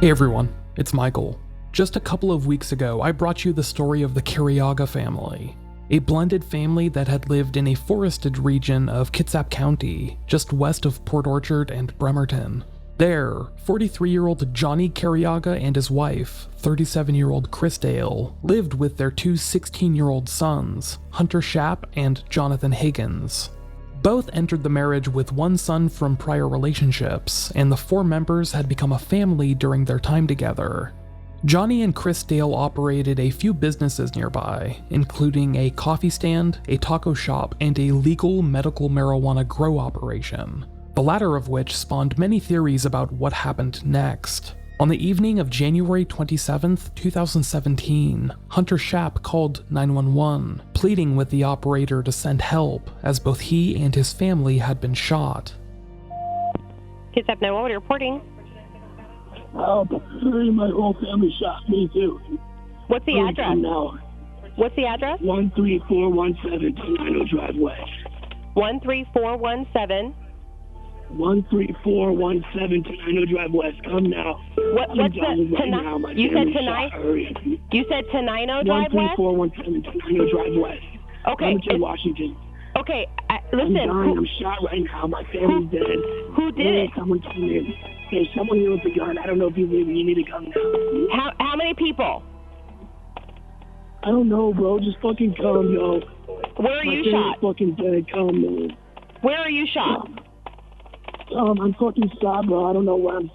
Hey everyone, it's Michael. Just a couple of weeks ago, I brought you the story of the Careaga family, a blended family that had lived in a forested region of Kitsap County, just west of Port Orchard and Bremerton. There, 43-year-old Johnny Careaga and his wife, 37-year-old Christale, lived with their two 16-year-old sons, Hunter Schaap and Johnathan Higgins. Both entered the marriage with one son from prior relationships, and the four members had become a family during their time together. Johnny and Christale operated a few businesses nearby, including a coffee stand, a taco shop, and a legal medical marijuana grow operation, the latter of which spawned many theories about what happened next. On the evening of January 27, 2017, Hunter Schaap called 911, pleading with the operator to send help as both he and his family had been shot. Kitsap 911 reporting. Help, my whole family shot me too. What's the address? Now. What's the address? 13417 Tenino Drive West. 13417. 13417 Tenino Drive West. Come now. What's the tonight? You said tonight. You said Tenino Drive West. 13417 Tenino Drive West. Okay. Edmonton, Washington. Okay. Listen. I'm dying. I'm shot right now. My family's dead. Who did it? Someone came in. There's someone here with a gun. I don't know if you believe me. You need to come now. How many people? I don't know, bro. Just fucking come, yo. Where are you shot? Fucking dead. Come, man. Where are you shot? I'm fucking shot, bro. I don't know where I'm.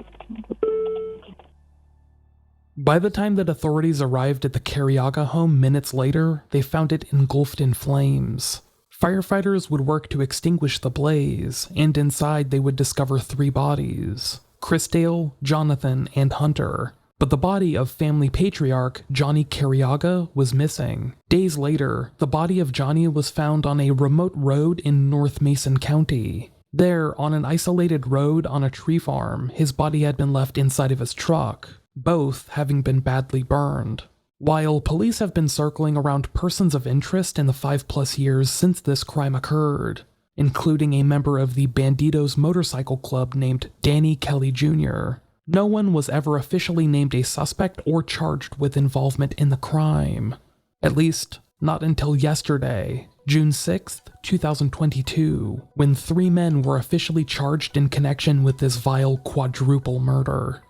By the time that authorities arrived at the Cariaga home minutes later, they found it engulfed in flames. Firefighters would work to extinguish the blaze, and inside they would discover three bodies: Christale, Johnathan, and Hunter. But the body of family patriarch Johnny Careaga was missing. Days later, the body of Johnny was found on a remote road in North Mason County. There, on an isolated road on a tree farm, his body had been left inside of his truck, both having been badly burned. While police have been circling around persons of interest in the 5+ years since this crime occurred, including a member of the Bandidos Motorcycle Club named Danny Kelly Jr., no one was ever officially named a suspect or charged with involvement in the crime. At least, not until yesterday, June 6, 2022, when 3 men were officially charged in connection with this vile quadruple murder.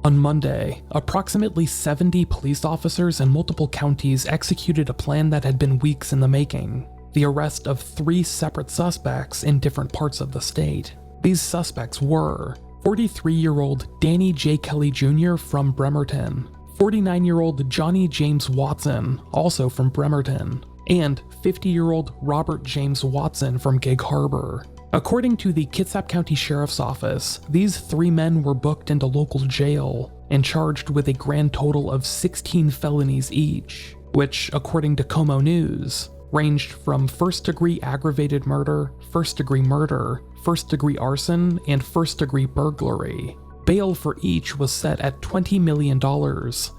On Monday, approximately 70 police officers in multiple counties executed a plan that had been weeks in the making: the arrest of 3 separate suspects in different parts of the state. These suspects were 43-year-old Danny J. Kelly Jr. from Bremerton, 49-year-old Johnny James Watson, also from Bremerton, and 50-year-old Robert James Watson from Gig Harbor. According to the Kitsap County Sheriff's Office, these 3 men were booked into local jail and charged with a grand total of 16 felonies each, which, according to Como News, ranged from first-degree aggravated murder, first-degree murder, first-degree arson, and first-degree burglary. Bail for each was set at $20 million,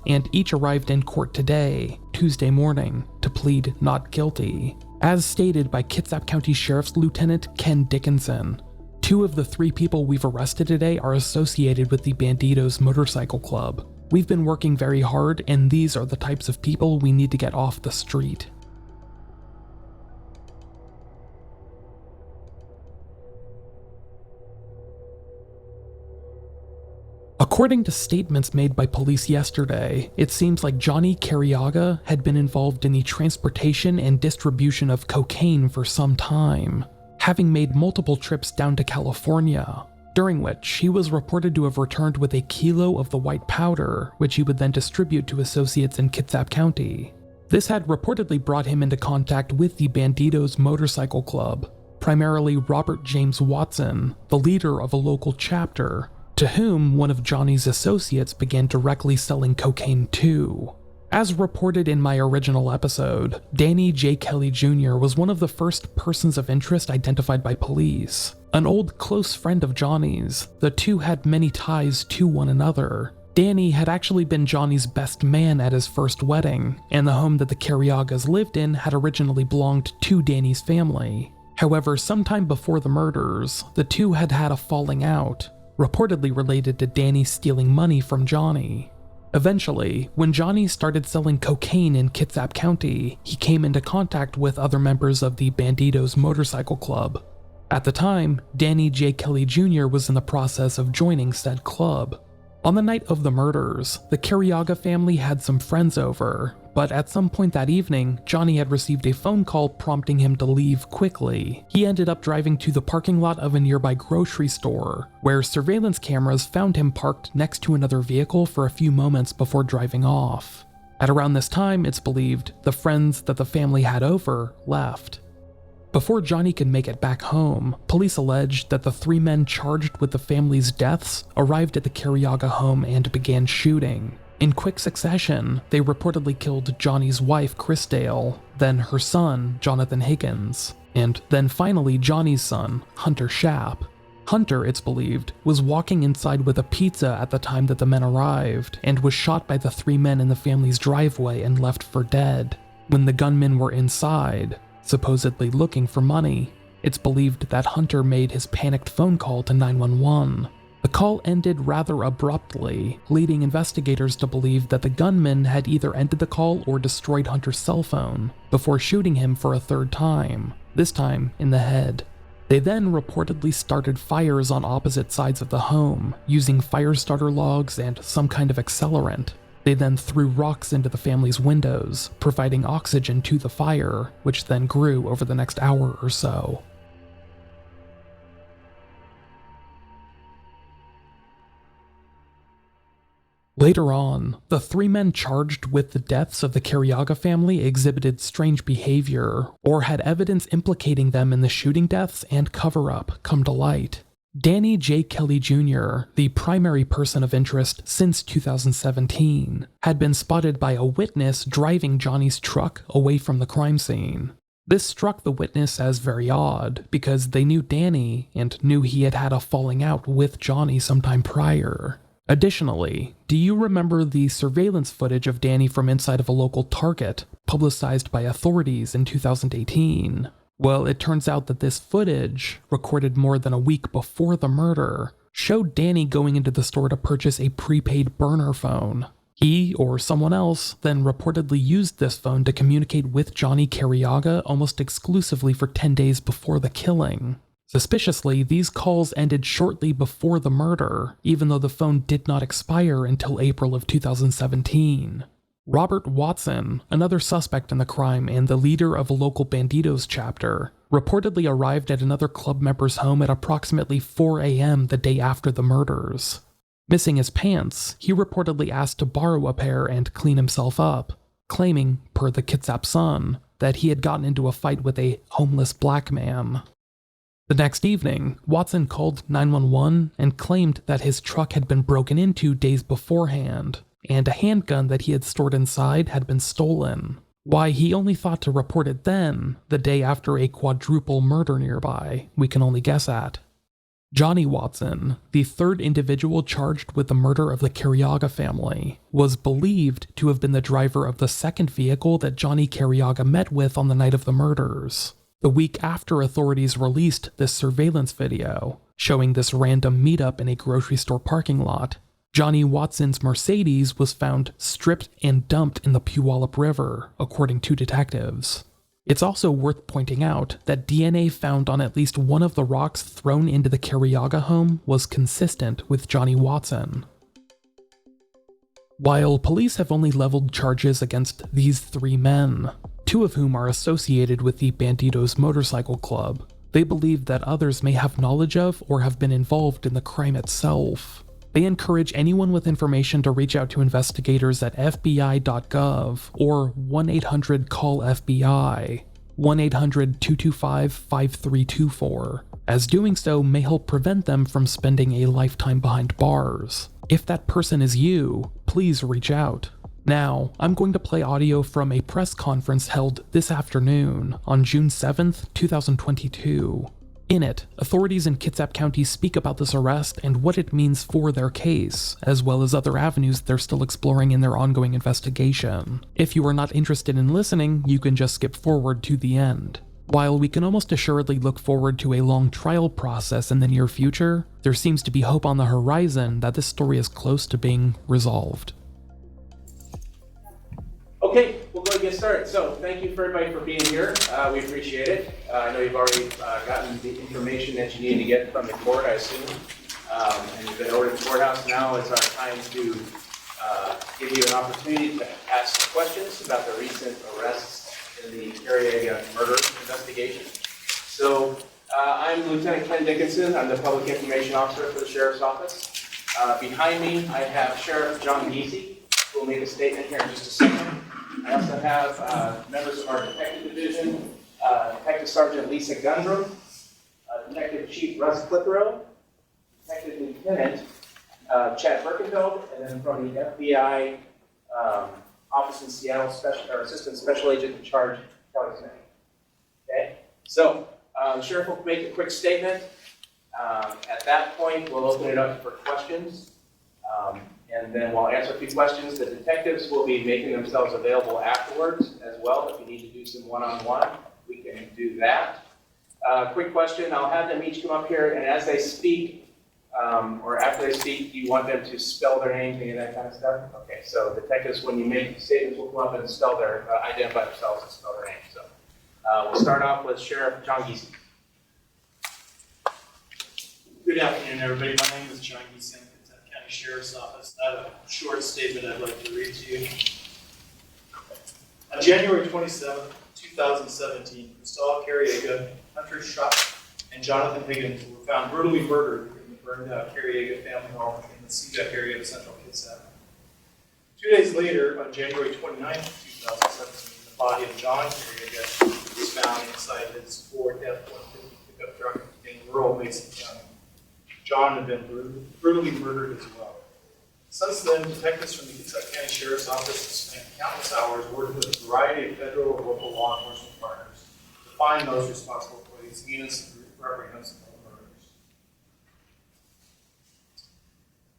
and each arrived in court today, Tuesday morning, to plead not guilty, as stated by Kitsap County Sheriff's Lieutenant Ken Dickinson. 2 of the 3 people we've arrested today are associated with the Bandidos Motorcycle Club. We've been working very hard, and these are the types of people we need to get off the street. According to statements made by police yesterday, it seems like Johnny Careaga had been involved in the transportation and distribution of cocaine for some time, having made multiple trips down to California, during which he was reported to have returned with a kilo of the white powder, which he would then distribute to associates in Kitsap County. This had reportedly brought him into contact with the Bandidos Motorcycle Club, primarily Robert James Watson, the leader of a local chapter, to whom one of Johnny's associates began directly selling cocaine to. As reported in my original episode, Danny J. Kelly Jr. was one of the first persons of interest identified by police. An old close friend of Johnny's, the two had many ties to one another. Danny had actually been Johnny's best man at his first wedding, and the home that the Cariagas lived in had originally belonged to Danny's family. However, sometime before the murders, the two had had a falling out. reportedly related to Danny stealing money from Johnny. Eventually, when Johnny started selling cocaine in Kitsap County, he came into contact with other members of the Bandidos Motorcycle Club. At the time, Danny J. Kelly Jr. was in the process of joining said club. On the night of the murders, the Careaga family had some friends over, but at some point that evening, Johnny had received a phone call prompting him to leave quickly. He ended up driving to the parking lot of a nearby grocery store, where surveillance cameras found him parked next to another vehicle for a few moments before driving off. At around this time, it's believed, the friends that the family had over left. Before Johnny could make it back home, police alleged that the 3 men charged with the family's deaths arrived at the Careaga home and began shooting. In quick succession, they reportedly killed Johnny's wife, Christale, then her son, Johnathan Higgins, and then finally Johnny's son, Hunter Schaap. Hunter, it's believed, was walking inside with a pizza at the time that the men arrived, and was shot by the 3 men in the family's driveway and left for dead. When the gunmen were inside, supposedly looking for money, it's believed that Hunter made his panicked phone call to 911. The call ended rather abruptly, leading investigators to believe that the gunman had either ended the call or destroyed Hunter's cell phone, before shooting him for a 3rd time, this time in the head. They then reportedly started fires on opposite sides of the home, using fire starter logs and some kind of accelerant. They then threw rocks into the family's windows, providing oxygen to the fire, which then grew over the next hour or so. Later on, the 3 men charged with the deaths of the Careaga family exhibited strange behavior, or had evidence implicating them in the shooting deaths and cover-up come to light. Danny J. Kelly Jr., the primary person of interest since 2017, had been spotted by a witness driving Johnny's truck away from the crime scene. This struck the witness as very odd, because they knew Danny and knew he had had a falling out with Johnny sometime prior. Additionally, do you remember the surveillance footage of Danny from inside of a local Target, publicized by authorities in 2018? Well, it turns out that this footage, recorded more than a week before the murder, showed Danny going into the store to purchase a prepaid burner phone. He, or someone else, then reportedly used this phone to communicate with Johnny Careaga almost exclusively for 10 days before the killing. Suspiciously, these calls ended shortly before the murder, even though the phone did not expire until April of 2017. Robert Watson, another suspect in the crime and the leader of a local Bandidos chapter, reportedly arrived at another club member's home at approximately 4 a.m. the day after the murders. Missing his pants, he reportedly asked to borrow a pair and clean himself up, claiming, per the Kitsap Sun, that he had gotten into a fight with a homeless black man. The next evening, Watson called 911 and claimed that his truck had been broken into days beforehand, and a handgun that he had stored inside had been stolen. Why he only thought to report it then, the day after a quadruple murder nearby, we can only guess at. Johnny Watson, the 3rd individual charged with the murder of the Careaga family, was believed to have been the driver of the 2nd vehicle that Johnny Careaga met with on the night of the murders. The week after authorities released this surveillance video, showing this random meetup in a grocery store parking lot, Johnny Watson's Mercedes was found stripped and dumped in the Puyallup River, according to detectives. It's also worth pointing out that DNA found on at least one of the rocks thrown into the Careaga home was consistent with Johnny Watson. While police have only leveled charges against these 3 men, 2 of whom are associated with the Bandidos Motorcycle Club, they believe that others may have knowledge of or have been involved in the crime itself. They encourage anyone with information to reach out to investigators at FBI.gov or 1-800-CALL-FBI, 1-800-225-5324, as doing so may help prevent them from spending a lifetime behind bars. If that person is you, please reach out. Now, I'm going to play audio from a press conference held this afternoon on June 7th, 2022. In it, authorities in Kitsap County speak about this arrest and what it means for their case, as well as other avenues they're still exploring in their ongoing investigation. If you are not interested in listening, you can just skip forward to the end. While we can almost assuredly look forward to a long trial process in the near future, there seems to be hope on the horizon that this story is close to being resolved. Okay, we'll go and get started. So thank you for everybody for being here. We appreciate it. I know you've already gotten the information that you need to get from the court, I assume. And you've been over to the courthouse. Now is our time to give you an opportunity to ask some questions about the recent arrests in the Careaga murder investigation. So I'm Lieutenant Ken Dickinson. I'm the Public Information Officer for the Sheriff's Office. Behind me, I have Sheriff John Giese, who will make a statement here in just a second. I also have members of our Detective Division, Detective Sergeant Lisa Gundrum, Detective Chief Russ Clitheroe, Detective Lieutenant Chad Birkenfeld, and then from the FBI Office in Seattle, Assistant Special Agent in Charge, Kelly Smith. Okay, so the Sheriff will make a quick statement. At that point, we'll open it up for questions. And then we'll answer a few questions. The detectives will be making themselves available afterwards as well. If you need to do some one-on-one, we can do that. Quick question, I'll have them each come up here, and as they speak, or after they speak, do you want them to spell their names, any of that kind of stuff? Okay, so detectives, when you make statements, will come up and spell their, identify themselves and spell their names. So we'll start off with Sheriff John Giese. Good afternoon, everybody. My name is John Giese. I'm the Kentucky County Sheriff's Office. I have a short statement I'd like to read to you. On January 27, 2017, Christale Carreaga, Hunter Schaap, and Johnathan Higgins were found brutally murdered in the burned-out Careaga family home in the Cariaga area of Central Kitsap. 2 days later, on January 29, 2017, the body of John Careaga was found inside his Ford F-150 pickup truck in rural Mason County. John had been brutally murdered as well. Since then, detectives from the Kentucky County Sheriff's Office have spent countless hours working with a variety of federal and local law enforcement partners to find those responsible for these heinous and reprehensible murders.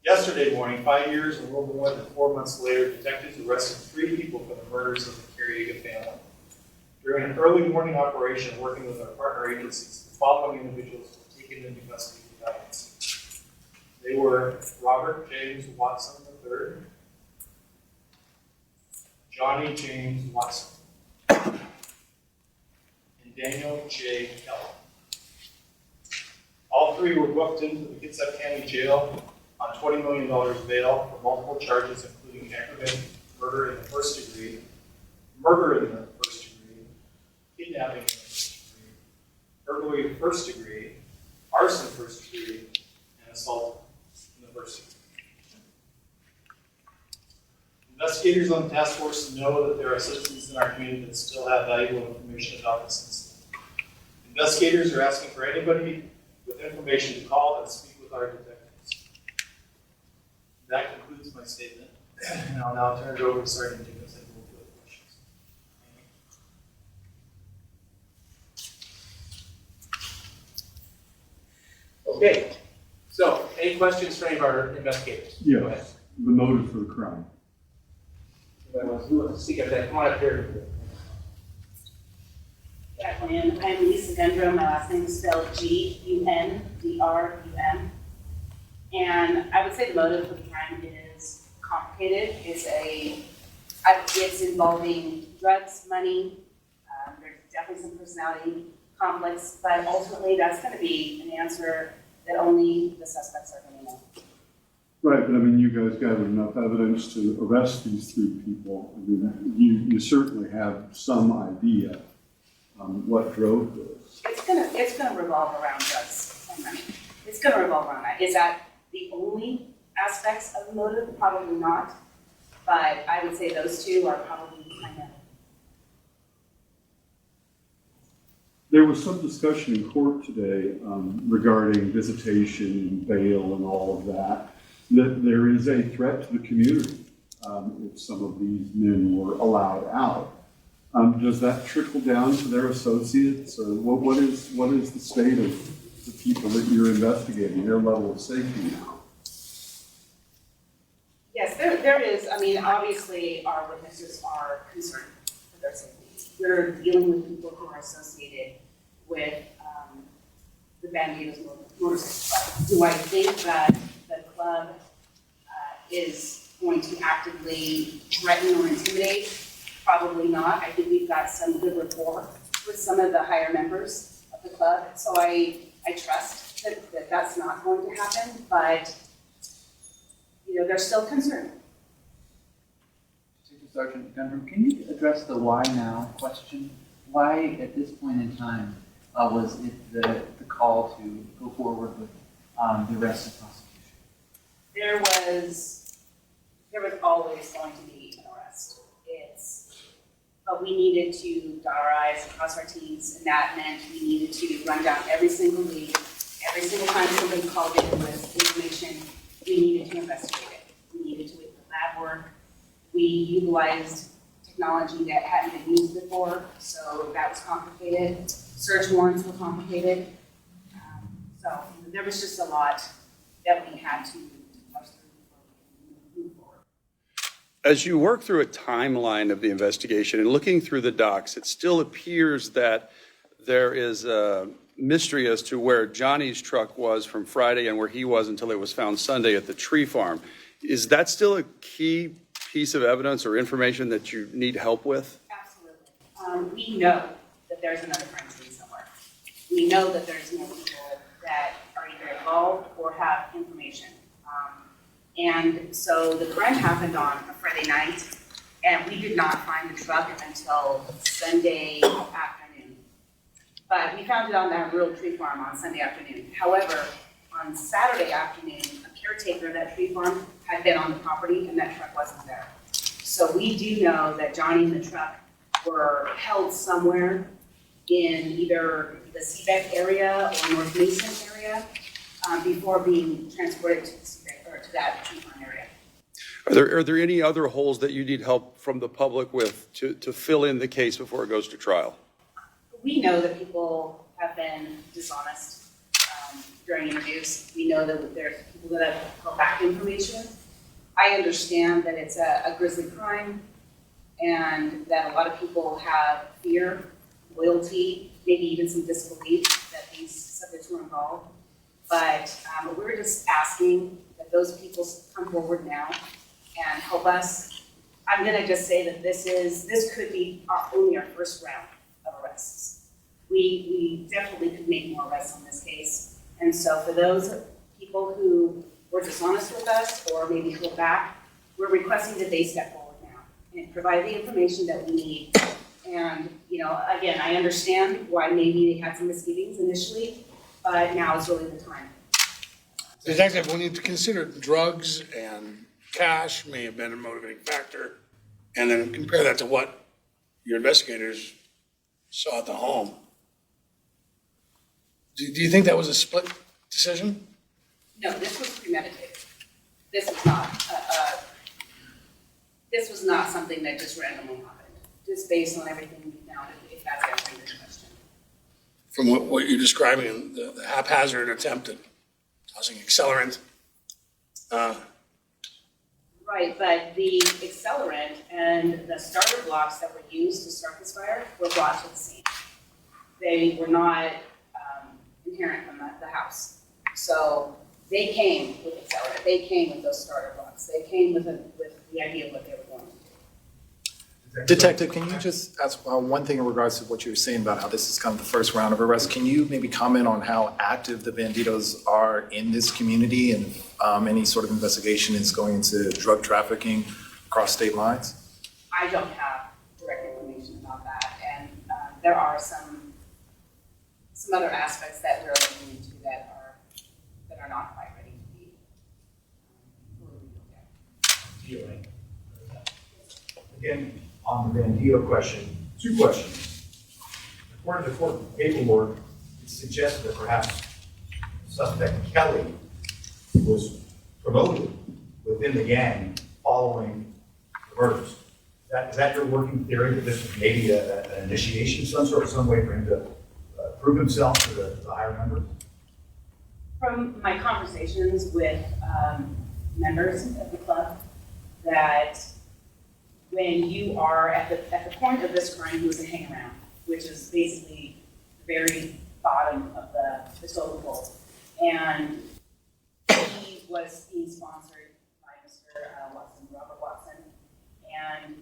Yesterday morning, 5 years and a little more than 4 months later, detectives arrested 3 people for the murders of the Careaga family. During an early morning operation working with our partner agencies, the following individuals were taken into custody without incident. They were Robert James Watson III, Johnny James Watson, and Daniel J. Kelly. All 3 were booked into the Kitsap County Jail on $20 million bail for multiple charges, including aggravated murder in the first degree, murder in the first degree, kidnapping in the first degree, burglary first degree, arson first degree, and assault. Investigators on the task force know that there are citizens in our community that still have valuable information about this incident. Investigators are asking for anybody with information to call and speak with our detectives. That concludes my statement, and I'll now turn it over to Sergeant Higgins and we'll field questions. Okay, so any questions for any of our investigators? Yeah, the motive for the crime. Who wants to speak of that? Come on up here. Good afternoon. I'm Lisa Gundrum. My last name is spelled Gundrum. And I would say the motive for the crime is complicated. It's involving drugs, money. There's definitely some personality conflicts, but ultimately that's going to be an answer that only the suspects are going to know. Right, but I mean, you guys gathered enough evidence to arrest these 3 people. I mean, you certainly have some idea what drove this. It's gonna revolve around drugs and money. It's gonna revolve around that. Is that the only aspects of the motive? Probably not. But I would say those 2 are probably kind of. There was some discussion in court today regarding visitation and bail and all of that there is a threat to the community if some of these men were allowed out. Does that trickle down to their associates, or what is the state of the people that you're investigating, their level of safety now? Yes, there is. I mean, obviously, our witnesses are concerned for their safety. we're dealing with people who are associated with the Bandidos Motorcycle Club. Do I think that the club is going to actively threaten or intimidate? Probably not. I think we've got some good rapport with some of the higher members of the club, so I trust that that's not going to happen, but they're still concerned. Sergeant Gunner, can you address the why now question? Why, at this point in time, was it the call to go forward with the arrest and prosecution? There was always going to be an arrest. But we needed to dot our I's and cross our T's, and that meant we needed to run down every single lead. Every single time somebody called in with information, we needed to investigate it. We needed to do lab work. We utilized technology that hadn't been used before, so that was complicated. Search warrants were complicated. So there was just a lot that we had to parse through before we move forward. As you work through a timeline of the investigation and looking through the docs, it still appears that there is a mystery as to where Johnny's truck was from Friday and where he was until it was found Sunday at the tree farm. Is that still a key piece of evidence or information that you need help with? Absolutely. We know that there's another crime scene somewhere. We know that there's more people that are either involved or have information. And so the crime happened on a Friday night, and we did not find the truck until Sunday afternoon. But we found it on that rural tree farm on Sunday afternoon. However, on Saturday afternoon, a caretaker of that tree farm had been on the property, and that truck wasn't there. So we do know that Johnny and the truck were held somewhere in either the Seabeck area or North Mason area before being transported to that tree farm area. Are there any other holes that you need help from the public with to fill in the case before it goes to trial? We know that people have been dishonest during interviews. We know that there's people that have held back information. I understand that it's a grisly crime and that a lot of people have fear, loyalty, maybe even some disbelief that these subjects were involved. But we're just asking that those people come forward now and help us. I'm gonna just say that this could be only our first round of arrests. We definitely could make more arrests on this case. And so for those people who were dishonest with us or maybe hold back, we're requesting that they step forward now and provide the information that we need. And again, I understand why maybe they had some misgivings initially, but now is really the time. Detective, when you consider drugs and cash may have been a motivating factor, and then compare that to what your investigators saw at the home, do you think that was a split decision? No, this was premeditated. This was not this was not something that just randomly happened, just based on everything we found, if that's answering the question. From what you're describing, the haphazard attempt at causing accelerant. Right, but the accelerant and the starter blocks that were used to start this fire were brought to the scene. They were not inherent from the house. So they came with accelerant. They came with those starter blocks. They came with the idea of what they were going to do. Detective, can you just ask one thing in regards to what you were saying about how this is kind of the first round of arrests? Can you maybe comment on how active the Bandidos are in this community and any sort of investigation is going into drug trafficking across state lines? I don't have direct information about that, and there are some other aspects that we're looking into that are not quite ready to be fully looked at. Again, on the Bandido question, two questions. According to court paperwork, it suggests that perhaps suspect Kelly was promoted within the gang following the murders. Is that your working theory, that this was maybe an initiation of some way for him to prove himself to the higher members? From my conversations with members of the club, that when you are at the point of this crime, he was a hang around, which is basically the very bottom of the totem pole. And he was being sponsored by Mr. Watson, Robert Watson. And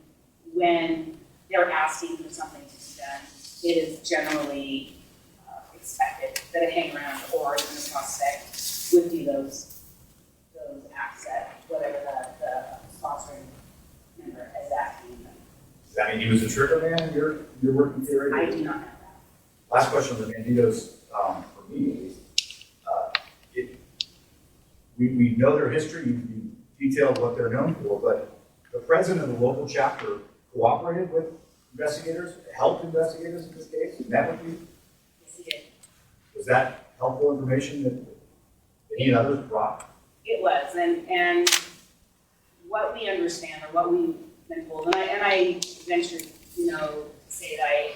when they're asking for something to be done, it is generally expected that a hang around or even a prospect would do those acts at whatever the sponsoring member is asking them. Does that mean he was a trigger man in your working theory? I do not know that. Last question on the Bandidos, for me at least. We know their history, you detailed what they're known for, but the president of the local chapter cooperated with investigators, helped investigators in this case, met with you? Yes, he did. Was that helpful information that he and others brought? It was, and what we understand or what we've been told, and I venture, to say that I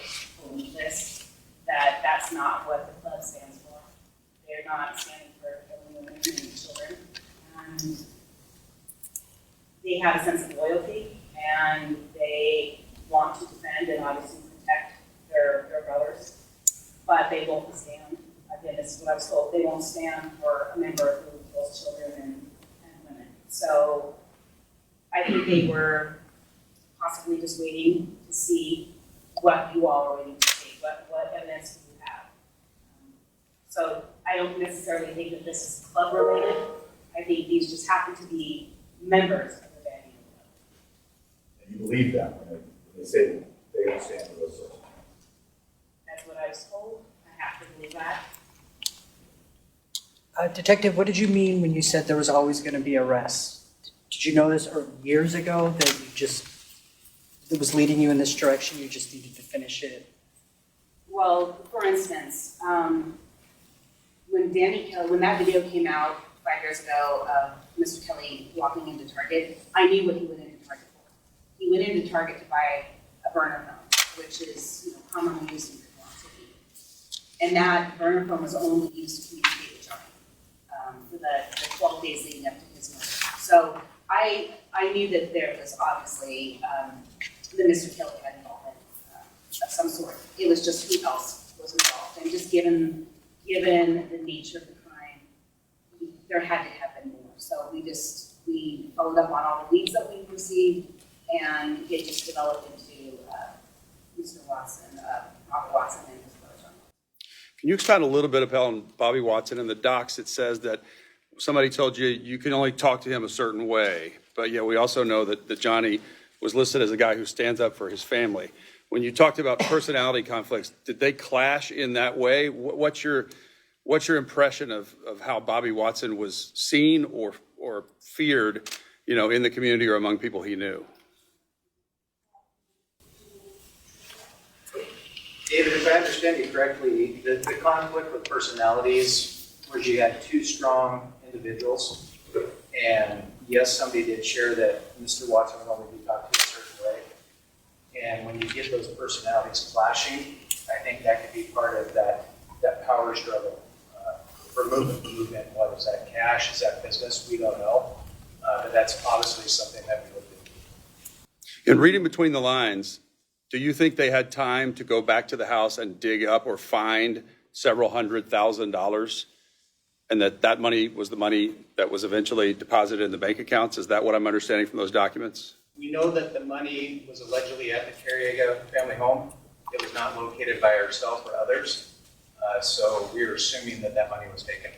believe this, that that's not what the club stands for. They're not standing for women and children, and they have a sense of loyalty, and they want to defend and obviously protect their brothers, but they won't stand. Again, this is what I was told. They won't stand for a member who kills children and women. So I think they were possibly just waiting to see what you all are waiting to see, what evidence do you have. So I don't necessarily think that this is club related. I think these just happen to be members of the Bandido Club. And you believe that when they say that they don't stand for those sorts of things? That's what I was told. I have to believe that. Detective, what did you mean when you said there was always going to be arrests? Did you know this years ago that it was leading you in this direction, you just needed to finish it? Well, for instance, when that video came out 5 years ago of Mr. Kelly walking into Target, I knew what he went into Target for. He went into Target to buy a burner phone, which is commonly used in criminal activity. And that burner phone was only used to communicate with Johnny for the 12 days leading up to his murder. So I knew that there was obviously that Mr. Kelly had involvement of some sort. It was just who else was involved, and just given the nature of the crime, there had to have been more. So we followed up on all the leads that we received, and it just developed into Mr. Watson, Robert Watson, and his brother John. Can you expound a little bit upon Bobby Watson? In the docs, it says that somebody told you you can only talk to him a certain way, but yet we also know that Johnny was listed as a guy who stands up for his family. When you talked about personality conflicts, did they clash in that way? What's your impression of how Bobby Watson was seen or feared, in the community or among people he knew? David, if I understand you correctly, the conflict with personalities was you had two strong individuals, and yes, somebody did share that Mr. Watson would only be talked to a certain way. And when you get those personalities clashing, I think that could be part of that power struggle for movement. What is that, cash? Is that business? We don't know. But that's obviously something that we looked into. In reading between the lines, do you think they had time to go back to the house and dig up or find several $100,000, and that money was the money that was eventually deposited in the bank accounts? Is that what I'm understanding from those documents? We know that the money was allegedly at the Careaga family home. It was not located by ourselves or others. So we're assuming that money was taken.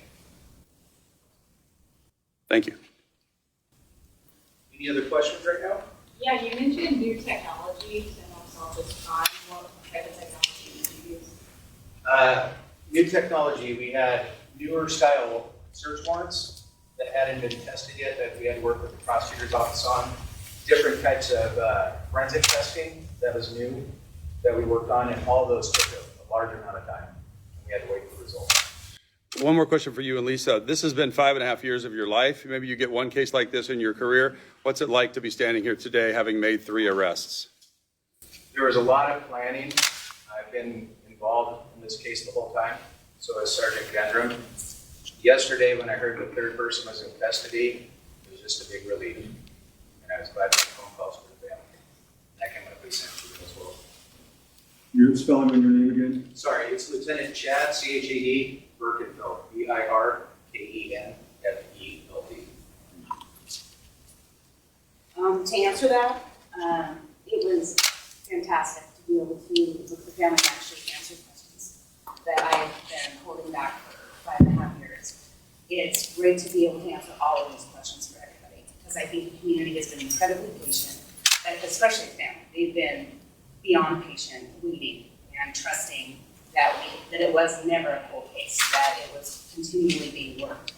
Thank you. Any other questions right now? Yeah, you mentioned new technology to help solve this crime. What type of technology did you use? New technology, we had newer style search warrants that hadn't been tested yet that we had to work with the prosecutor's office on. Different types of forensic testing that was new that we worked on, and all those took a large amount of time. We had to wait for results. One more question for you and Lisa. This has been 5.5 years of your life. Maybe you get one case like this in your career. What's it like to be standing here today having made 3 arrests? There was a lot of planning. I've been involved in this case the whole time, so is Sergeant Gendron. Yesterday, when I heard the third person was in custody, it was just a big relief. And I was glad to get phone calls from the family. Good spelling on your name again? Sorry, it's Lieutenant Chad, C-H-A-D, Birkenfeld, B-I-R-K-E-N-F-E-L-D. To answer that, it was fantastic to be able to look the family actually answer questions that I have been holding back for 5.5 years. It's great to be able to answer all of these questions for everybody, because I think the community has been incredibly patient, especially the family. They've been beyond patient, waiting, and trusting that it was never a cold case, that it was continually being worked.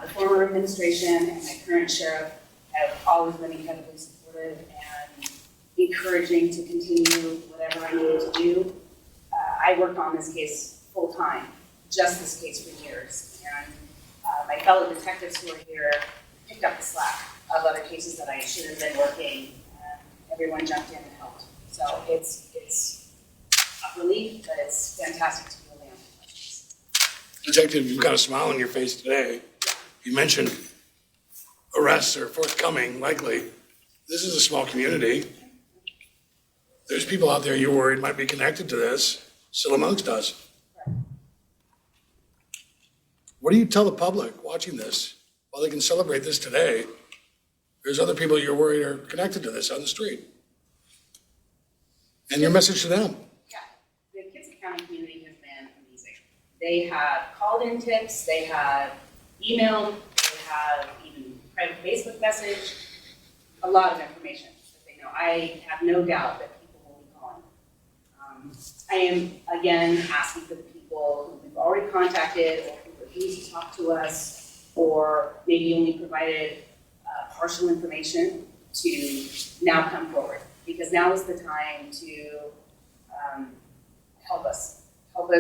The former administration and my current sheriff have always been incredibly supportive and encouraging to continue whatever I needed to do. I worked on this case full-time, just this case for years, and my fellow detectives who are here picked up the slack of other cases that I should have been working, and everyone jumped in and helped. So it's a relief, but it's fantastic to be able to answer questions. Detective, you've got a smile on your face today. You mentioned arrests are forthcoming, likely. This is a small community. There's people out there you're worried might be connected to this, still amongst us. What do you tell the public watching this? While they can celebrate this today, there's other people you're worried are connected to this on the street. And your message to them. Yeah, the Kids County community has been amazing. They have called in tips, they have emailed, they have even private Facebook message, a lot of information that they know. I have no doubt that people will be calling. I am, again, asking for the people who we've already contacted or who refuse to talk to us or maybe only provided partial information to now come forward. Because now is the time to help us hold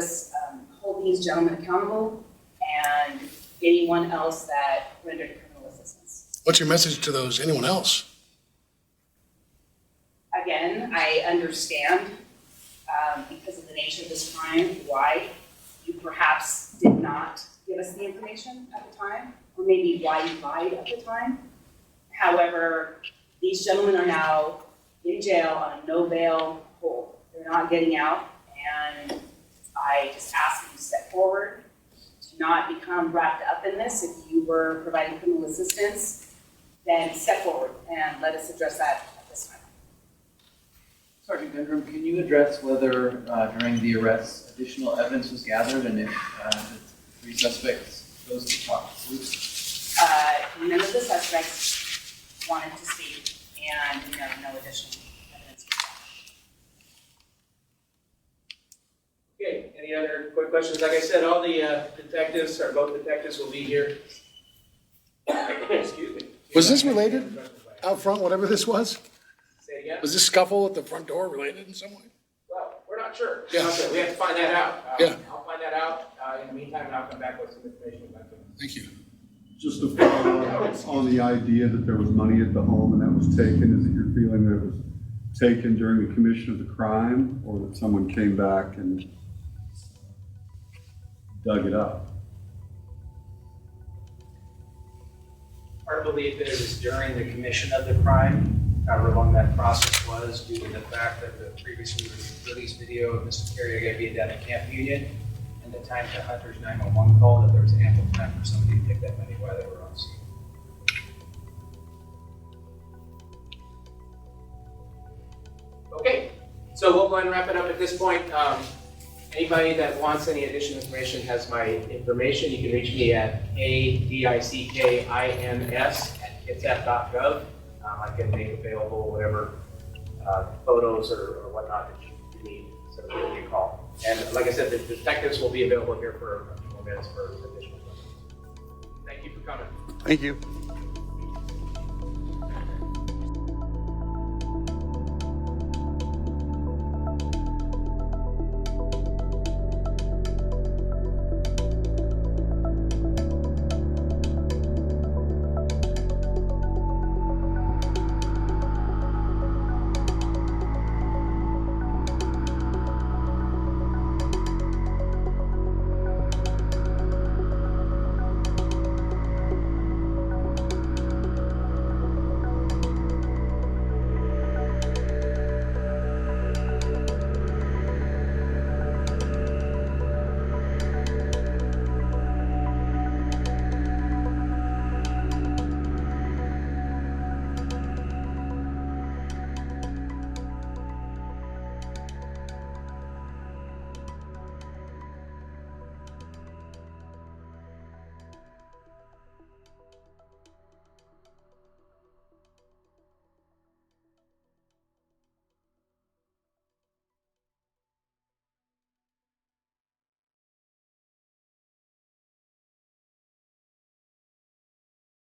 these gentlemen accountable and anyone else that rendered criminal assistance. What's your message to anyone else? Again, I understand because of the nature of this crime why you perhaps did not give us the information at the time, or maybe why you lied at the time. However, these gentlemen are now in jail on a no bail hold. They're not getting out, and I just ask you to step forward, to not become wrapped up in this. If you were providing criminal assistance, then step forward and let us address that at this time. Sergeant Gundrum, can you address whether during the arrests additional evidence was gathered and if the 3 suspects chose to talk to police? None of the suspects wanted to speak, and no additional evidence was found. Okay, any other quick questions? Like I said, all the detectives, or both detectives, will be here. Excuse me. Was this related out front, whatever this was? Say it again? Was this scuffle at the front door related in some way? Well, we're not sure. Yeah. We have to find that out. Yeah. I'll find that out. In the meantime, I'll come back with some information about it. Thank you. Just to follow up on the idea that there was money at the home and that was taken, is it your feeling that it was taken during the commission of the crime, or that someone came back and dug it up? Our belief is it's during the commission of the crime, however long that process was, due to the fact that the previously released video of Mr. Careaga being down at Camp Union and the time to Hunter's 911 call, that there was ample time for somebody to take that money while they were on scene. Okay, so we'll go ahead and wrap it up at this point. Anybody that wants any additional information has my information. You can reach me at adickins@kitsap.gov. I can make available whatever photos or whatnot that you need, so give me a call. And like I said, the detectives will be available here for a few more minutes for additional questions. Thank you for coming. Thank you.